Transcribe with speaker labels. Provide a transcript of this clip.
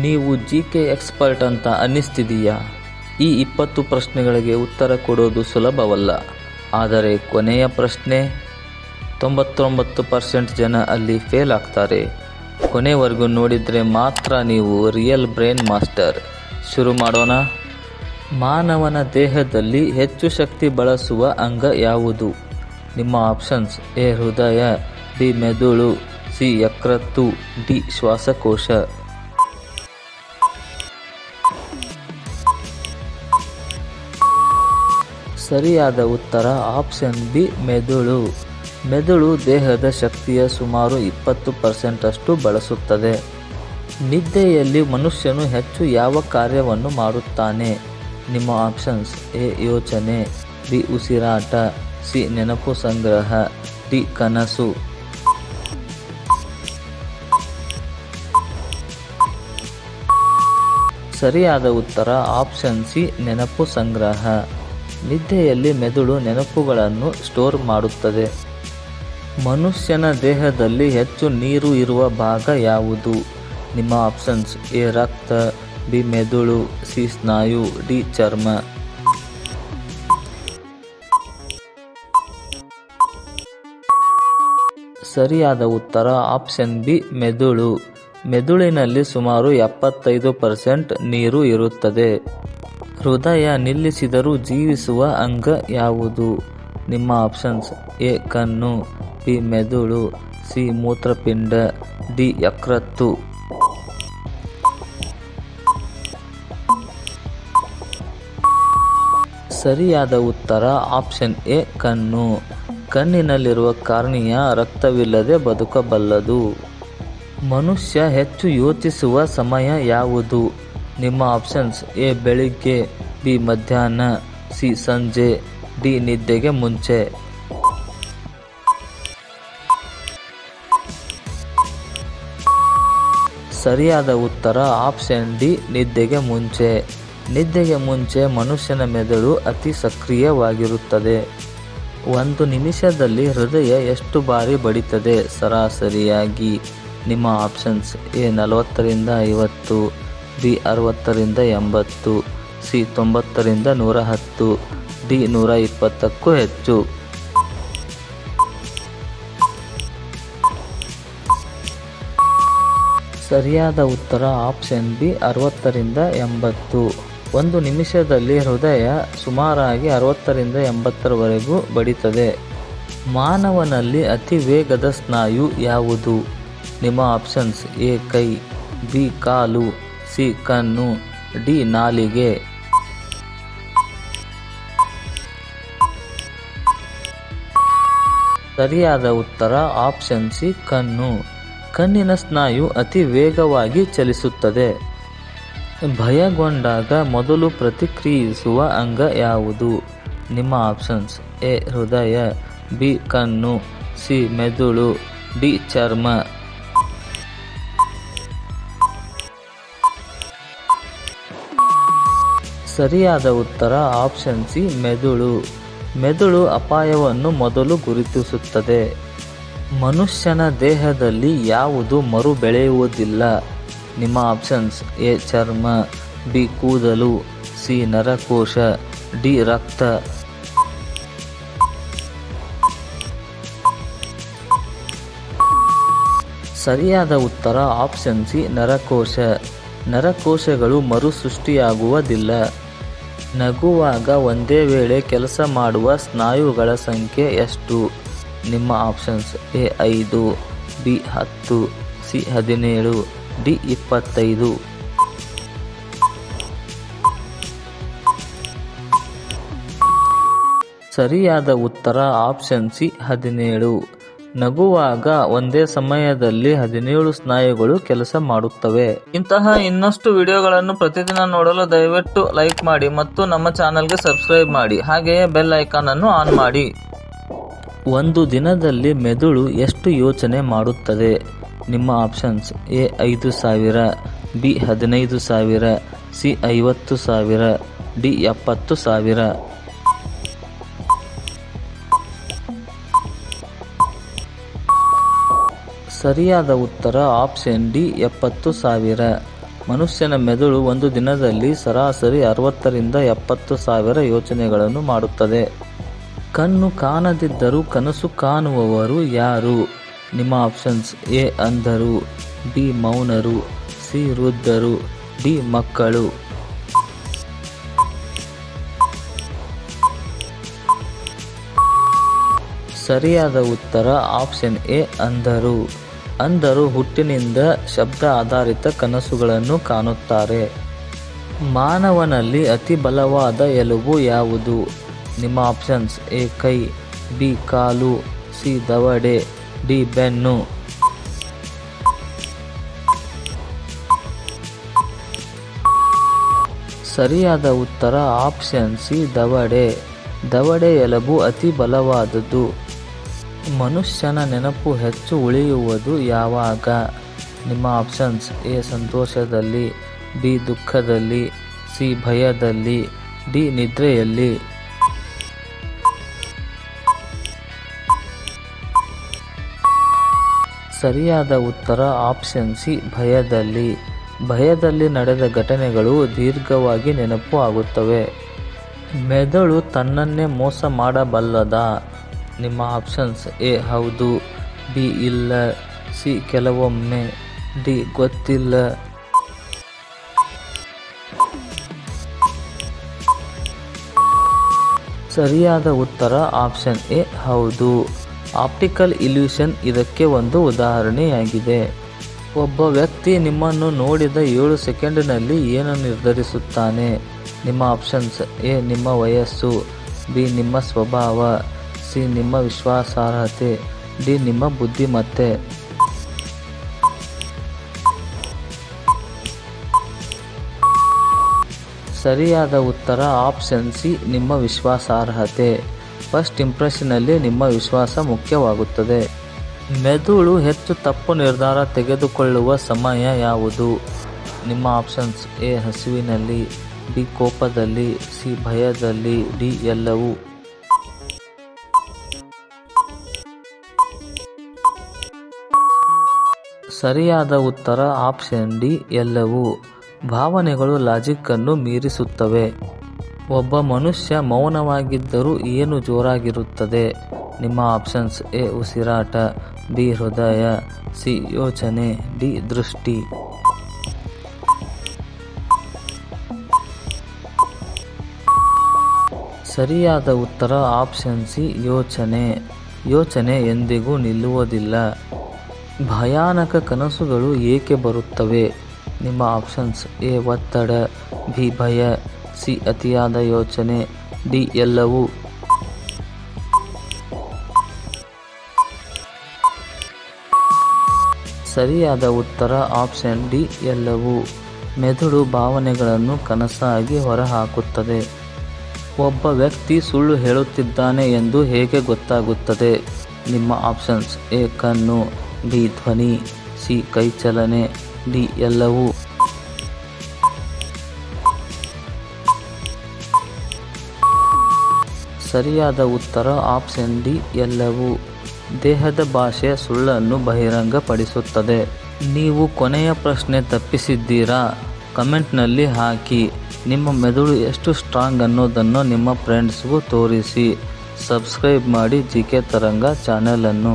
Speaker 1: ನೀವು GK expert ಅಂತ ಅನ್ನಿಸ್ತಿದೆಯಾ? ಈ 20 ಪ್ರಶ್ನೆಗಳಿಗೆ ಉತ್ತರ ಕೊಡೋದು ಸುಲಭವಲ್ಲ. ಆದರೆ ಕೊನೆಯ ಪ್ರಶ್ನೆ 99% ಜನ ಅಲ್ಲಿ ಫೇಲ್ ಆಗ್ತಾರೆ. ಕೊನೆವರೆಗೂ ನೋಡಿದರೆ ಮಾತ್ರ ನೀವು ರಿಯಲ್ ಬ್ರೈನ್ ಮಾಸ್ಟರ್. ಶುರು ಮಾಡೋಣ. ಮಾನವನ ದೇಹದಲ್ಲಿ ಹೆಚ್ಚು ಶಕ್ತಿ ಬಳಸುವ ಅಂಗ ಯಾವುದು? ನಿಮ್ಮ ಆಪ್ಷನ್ಸ್: ಎ ಹೃದಯ, ಬಿ ಮೆದುಳು, ಸಿ ಯಕೃತ್ತು, ಡಿ ಶ್ವಾಸಕೋಶ. ಸರಿಯಾದ ಉತ್ತರ ಆಪ್ಷನ್ ಬಿ ಮೆದುಳು. ಮೆದುಳು ದೇಹದ ಶಕ್ತಿಯ ಸುಮಾರು 20% ಅಷ್ಟು ಬಳಸುತ್ತದೆ. ನಿದ್ದೆಯಲ್ಲಿ ಮನುಷ್ಯನು ಹೆಚ್ಚು ಯಾವ ಕಾರ್ಯವನ್ನು ಮಾಡುತ್ತಾನೆ? ನಿಮ್ಮ ಆಪ್ಷನ್ಸ್: ಎ ಯೋಚನೆ, ಬಿ ಉಸಿರಾಟ, ಸಿ ನೆನಪು ಸಂಗ್ರಹ, ಡಿ ಕನಸು. ಸರಿಯಾದ ಉತ್ತರ ಆಪ್ಷನ್ ಸಿ ನೆನಪು ಸಂಗ್ರಹ. ನಿದ್ದೆಯಲ್ಲಿ ಮೆದುಳು ನೆನಪುಗಳನ್ನು ಸ್ಟೋರ್ ಮಾಡುತ್ತದೆ. ಮನುಷ್ಯನ ದೇಹದಲ್ಲಿ ಹೆಚ್ಚು ನೀರು ಇರುವ ಭಾಗ ಯಾವುದು? ನಿಮ್ಮ ಆಪ್ಷನ್ಸ್: ಎ ರಕ್ತ, ಬಿ ಮೆದುಳು, ಸಿ ಸ್ನಾಯು, ಡಿ ಚರ್ಮ. ಸರಿಯಾದ ಉತ್ತರ ಆಪ್ಷನ್ ಬಿ ಮೆದುಳು. ಮೆದುಳಿನಲ್ಲಿ ಸುಮಾರು 75% ನೀರು ಇರುತ್ತದೆ. ಹೃದಯ ನಿಲ್ಲಿಸಿದರೂ ಜೀವಿಸುವ ಅಂಗ ಯಾವುದು? ನಿಮ್ಮ ಆಪ್ಷನ್ಸ್: ಎ ಕಣ್ಣು, ಬಿ ಮೆದುಳು, ಸಿ ಮೂತ್ರಪಿಂಡ, ಡಿ ಯಕೃತ್ತು. ಸರಿಯಾದ ಉತ್ತರ ಆಪ್ಷನ್ ಎ ಕಣ್ಣು. ಕಣ್ಣಿನಲ್ಲಿರುವ ಕಾರ್ನಿಯಾ ರಕ್ತವಿಲ್ಲದೆ ಬದುಕಬಲ್ಲದು. ಮನುಷ್ಯ ಹೆಚ್ಚು ಯೋಚಿಸುವ ಸಮಯ ಯಾವುದು? ನಿಮ್ಮ ಆಪ್ಷನ್ಸ್: ಎ ಬೆಳಿಗ್ಗೆ, ಬಿ ಮಧ್ಯಾಹ್ನ, ಸಿ ಸಂಜೆ, ಡಿ ನಿದ್ದೆಗೆ ಮುಂಚೆ. ಸರಿಯಾದ ಉತ್ತರ ಆಪ್ಷನ್ ಡಿ ನಿದ್ದೆಗೆ ಮುಂಚೆ. ನಿದ್ದೆಗೆ ಮುಂಚೆ ಮನುಷ್ಯನ ಮೆದುಳು ಅತಿ ಸಕ್ರಿಯವಾಗಿರುತ್ತದೆ. ಒಂದು ನಿಮಿಷದಲ್ಲಿ ಹೃದಯ ಎಷ್ಟು ಬಾರಿ ಬಡಿತದೆ ಸರಾಸರಿಯಾಗಿ? ನಿಮ್ಮ ಆಪ್ಷನ್ಸ್: ಎ 40ರಿಂದ 50, ಬಿ 60ರಿಂದ 80, ಸಿ 90ರಿಂದ 110, ಡಿ 120ಕ್ಕೂ ಹೆಚ್ಚು. ಸರಿಯಾದ ಉತ್ತರ ಆಪ್ಷನ್ ಬಿ 60ರಿಂದ 80. ಒಂದು ನಿಮಿಷದಲ್ಲಿ ಹೃದಯ ಸುಮಾರಾಗಿ 60ರಿಂದ 80ರವರೆಗೂ ಬಡಿತದೆ. ಮಾನವನಲ್ಲಿ ಅತಿ ವೇಗದ ಸ್ನಾಯು ಯಾವುದು? ನಿಮ್ಮ ಆಪ್ಷನ್ಸ್: ಎ ಕೈ, ಬಿ ಕಾಲು, ಸಿ ಕಣ್ಣು, ಡಿ ನಾಲಿಗೆ. ಸರಿಯಾದ ಉತ್ತರ ಆಪ್ಷನ್ ಸಿ ಕಣ್ಣು. ಕಣ್ಣಿನ ಸ್ನಾಯು ಅತಿ ವೇಗವಾಗಿ ಚಲಿಸುತ್ತದೆ. ಭಯಗೊಂಡಾಗ ಮೊದಲು ಪ್ರತಿಕ್ರಿಯಿಸುವ ಅಂಗ ಯಾವುದು? ನಿಮ್ಮ ಆಪ್ಷನ್ಸ್: ಎ ಹೃದಯ, ಬಿ ಕಣ್ಣು, ಸಿ ಮೆದುಳು, ಡಿ ಚರ್ಮ. ಸರಿಯಾದ ಉತ್ತರ ಆಪ್ಷನ್ ಸಿ ಮೆದುಳು. ಮೆದುಳು ಅಪಾಯವನ್ನು ಮೊದಲು ಗುರುತಿಸುತ್ತದೆ. ಮನುಷ್ಯನ ದೇಹದಲ್ಲಿ ಯಾವುದು ಮರು ಬೆಳೆಯುವುದಿಲ್ಲ? ನಿಮ್ಮ ಆಪ್ಷನ್ಸ್: ಎ ಚರ್ಮ, ಬಿ ಕೂದಲು, ಸಿ ನರಕೋಶ, ಡಿ ರಕ್ತ. ಸರಿಯಾದ ಉತ್ತರ ಆಪ್ಷನ್ ಸಿ ನರಕೋಶ. ನರಕೋಶಗಳು ಮರುಸೃಷ್ಟಿಯಾಗುವುದಿಲ್ಲ. ನಗುವಾಗ ಒಂದೇ ವೇಳೆ ಕೆಲಸ ಮಾಡುವ ಸ್ನಾಯುಗಳ ಸಂಖ್ಯೆ ಎಷ್ಟು? ನಿಮ್ಮ options: A 5, B 10, C 17, D 25. ಸರಿಯಾದ ಉತ್ತರ ಆಪ್ಷನ್ ಸಿ 17. ನಗುವಾಗ ಒಂದೇ ಸಮಯದಲ್ಲಿ 17 ಸ್ನಾಯುಗಳು ಕೆಲಸ ಮಾಡುತ್ತವೆ. ಇಂತಹ ಇನ್ನಷ್ಟು ವಿಡಿಯೋಗಳನ್ನು ಪ್ರತಿದಿನ ನೋಡಲು ದಯವಿಟ್ಟು ಲೈಕ್ ಮಾಡಿ ಮತ್ತು ನಮ್ಮ ಚಾನಲ್ಗೆ ಸಬ್ಸ್ಕ್ರೈಬ್ ಮಾಡಿ. ಹಾಗೆಯೇ ಬೆಲ್ ಐಕಾನ್ ಅನ್ನು ಆನ್ ಮಾಡಿ. ಒಂದು ದಿನದಲ್ಲಿ ಮೆದುಳು ಎಷ್ಟು ಯೋಚನೆ ಮಾಡುತ್ತದೆ? ನಿಮ್ಮ options: A 5,000, B 15,000, C 50,000, D 70,000. ಸರಿಯಾದ ಉತ್ತರ ಆಪ್ಷನ್ ಡಿ 70,000. ಮನುಷ್ಯನ ಮೆದುಳು ಒಂದು ದಿನದಲ್ಲಿ ಸರಾಸರಿ 60ರಿಂದ 70,000 ಯೋಚನೆಗಳನ್ನು ಮಾಡುತ್ತದೆ. ಕಣ್ಣು ಕಾಣದಿದ್ದರೂ ಕನಸು ಕಾಣುವವರು ಯಾರು? ನಿಮ್ಮ ಆಪ್ಷನ್ಸ್: ಎ ಅಂಧರು, ಬಿ ಮೌನರು, ಸಿ ವೃದ್ಧರು, ಡಿ ಮಕ್ಕಳು. ಸರಿಯಾದ ಉತ್ತರ ಆಪ್ಷನ್ ಎ ಅಂಧರು. ಅಂಧರು ಹುಟ್ಟಿನಿಂದ ಶಬ್ದ ಆಧಾರಿತ ಕನಸುಗಳನ್ನು ಕಾಣುತ್ತಾರೆ. ಮಾನವನಲ್ಲಿ ಅತಿ ಬಲವಾದ ಎಲುಬು ಯಾವುದು? ನಿಮ್ಮ ಆಪ್ಷನ್ಸ್: ಎ ಕೈ, ಬಿ ಕಾಲು, ಸಿ ದವಡೆ, ಡಿ ಬೆನ್ನು. ಸರಿಯಾದ ಉತ್ತರ ಆಪ್ಷನ್ ಸಿ ದವಡೆ. ದವಡೆ ಎಲುಬು ಅತಿ ಬಲವಾದುದು. ಮನುಷ್ಯನ ನೆನಪು ಹೆಚ್ಚು ಉಳಿಯುವುದು ಯಾವಾಗ? ನಿಮ್ಮ ಆಪ್ಷನ್ಸ್: ಎ ಸಂತೋಷದಲ್ಲಿ, ಬಿ ದುಃಖದಲ್ಲಿ, ಸಿ ಭಯದಲ್ಲಿ, ಡಿ ನಿದ್ರೆಯಲ್ಲಿ. ಸರಿಯಾದ ಉತ್ತರ ಆಪ್ಷನ್ ಸಿ ಭಯದಲ್ಲಿ. ಭಯದಲ್ಲಿ ನಡೆದ ಘಟನೆಗಳು ದೀರ್ಘವಾಗಿ ನೆನಪು ಆಗುತ್ತವೆ. ಮೆದುಳು ತನ್ನನ್ನೇ ಮೋಸ ಮಾಡಬಲ್ಲದಾ? ನಿಮ್ಮ ಆಪ್ಷನ್ಸ್: ಎ ಹೌದು, ಬಿ ಇಲ್ಲ, ಸಿ ಕೆಲವೊಮ್ಮೆ, ಡಿ ಗೊತ್ತಿಲ್ಲ. ಸರಿಯಾದ ಉತ್ತರ ಆಪ್ಷನ್ ಎ ಹೌದು. ಆಪ್ಟಿಕಲ್ ಇಲ್ಯೂಷನ್ ಇದಕ್ಕೆ ಒಂದು ಉದಾಹರಣೆಯಾಗಿದೆ. ಒಬ್ಬ ವ್ಯಕ್ತಿ ನಿಮ್ಮನ್ನು ನೋಡಿದ 7 ಸೆಕೆಂಡಿನಲ್ಲಿ ಏನು ನಿರ್ಧರಿಸುತ್ತಾನೆ? ನಿಮ್ಮ ಆಪ್ಷನ್ಸ್: ಎ ನಿಮ್ಮ ವಯಸ್ಸು, ಬಿ ನಿಮ್ಮ ಸ್ವಭಾವ, ಸಿ ನಿಮ್ಮ ವಿಶ್ವಾಸಾರ್ಹತೆ, ಡಿ ನಿಮ್ಮ ಬುದ್ಧಿಮತ್ತೆ. ಸರಿಯಾದ ಉತ್ತರ ಆಪ್ಷನ್ ಸಿ ನಿಮ್ಮ ವಿಶ್ವಾಸಾರ್ಹತೆ. ಫಸ್ಟ್ ಇಂಪ್ರೆಷನ್ನಲ್ಲಿ ನಿಮ್ಮ ವಿಶ್ವಾಸ ಮುಖ್ಯವಾಗುತ್ತದೆ. ಮೆದುಳು ಹೆಚ್ಚು ತಪ್ಪು ನಿರ್ಧಾರ ತೆಗೆದುಕೊಳ್ಳುವ ಸಮಯ ಯಾವುದು? ನಿಮ್ಮ ಆಪ್ಷನ್ಸ್: ಎ ಹಸಿವಿನಲ್ಲಿ, ಬಿ ಕೋಪದಲ್ಲಿ, ಸಿ ಭಯದಲ್ಲಿ, ಡಿ ಎಲ್ಲವೂ. ಸರಿಯಾದ ಉತ್ತರ ಆಪ್ಷನ್ ಡಿ ಎಲ್ಲವೂ. ಭಾವನೆಗಳು ಲಾಜಿಕ್ಕನ್ನು ಮೀರಿಸುತ್ತವೆ. ಒಬ್ಬ ಮನುಷ್ಯ ಮೌನವಾಗಿದ್ದರೂ ಏನು ಜೋರಾಗಿರುತ್ತದೆ? ನಿಮ್ಮ ಆಪ್ಷನ್ಸ್: ಎ ಉಸಿರಾಟ, ಬಿ ಹೃದಯ, ಸಿ ಯೋಚನೆ, ಡಿ ದೃಷ್ಟಿ. ಸರಿಯಾದ ಉತ್ತರ ಆಪ್ಷನ್ ಸಿ ಯೋಚನೆ. ಯೋಚನೆ ಎಂದಿಗೂ ನಿಲ್ಲುವುದಿಲ್ಲ. ಭಯಾನಕ ಕನಸುಗಳು ಏಕೆ ಬರುತ್ತವೆ? ನಿಮ್ಮ ಆಪ್ಷನ್ಸ್: ಎ ಒತ್ತಡ, ಬಿ ಭಯ, ಸಿ ಅತಿಯಾದ ಯೋಚನೆ, ಡಿ ಎಲ್ಲವೂ. ಸರಿಯಾದ ಉತ್ತರ ಆಪ್ಷನ್ ಡಿ ಎಲ್ಲವೂ. ಮೆದುಳು ಭಾವನೆಗಳನ್ನು ಕನಸಾಗಿ ಹೊರಹಾಕುತ್ತದೆ. ಒಬ್ಬ ವ್ಯಕ್ತಿ ಸುಳ್ಳು ಹೇಳುತ್ತಿದ್ದಾನೆ ಎಂದು ಹೇಗೆ ಗೊತ್ತಾಗುತ್ತದೆ? ನಿಮ್ಮ ಆಪ್ಷನ್ಸ್: ಎ ಕಣ್ಣು, ಬಿ ಧ್ವನಿ, ಸಿ ಕೈಚಲನೆ, ಡಿ ಎಲ್ಲವೂ. ಸರಿಯಾದ ಉತ್ತರ ಆಪ್ಷನ್ ಡಿ ಎಲ್ಲವೂ. ದೇಹದ ಭಾಷೆ ಸುಳ್ಳನ್ನು ಬಹಿರಂಗಪಡಿಸುತ್ತದೆ. ನೀವು ಕೊನೆಯ ಪ್ರಶ್ನೆ ತಪ್ಪಿಸಿದ್ದೀರಾ? ಕಮೆಂಟ್ನಲ್ಲಿ ಹಾಕಿ. ನಿಮ್ಮ ಮೆದುಳು ಎಷ್ಟು ಸ್ಟ್ರಾಂಗ್ ಅನ್ನೋದನ್ನು ನಿಮ್ಮ ಫ್ರೆಂಡ್ಸ್ಗೂ ತೋರಿಸಿ. ಸಬ್ಸ್ಕ್ರೈಬ್ ಮಾಡಿ ಜಿಕೆ ತರಂಗ ಚಾನೆಲನ್ನು.